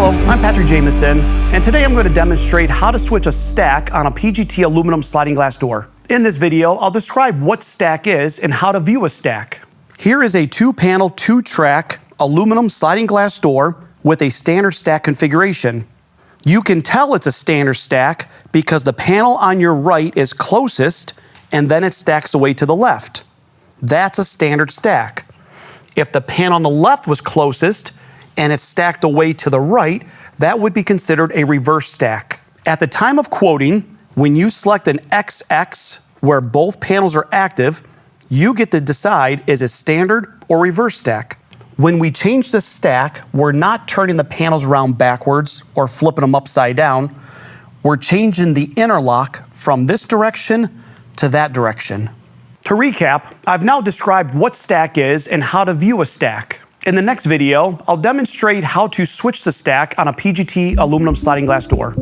Hello, I'm Patrick Jamison, and today I'm going to demonstrate how to switch a stack on a PGT aluminum sliding glass door. In this video, I'll describe what stack is and how to view a stack. Here is a 2-panel, 2-track aluminum sliding glass door with a standard stack configuration. You can tell it's a standard stack because the panel on your right is closest and then it stacks away to the left. That's a standard stack. If the panel on the left was closest and it's stacked away to the right, that would be considered a reverse stack. At the time of quoting, when you select an XX where both panels are active, you get to decide is it standard or reverse stack. When we change the stack, we're not turning the panels around backwards or flipping them upside down. We're changing the interlock from this direction to that direction. To recap, I've now described what stack is and how to view a stack. In the next video, I'll demonstrate how to switch the stack on a PGT aluminum sliding glass door.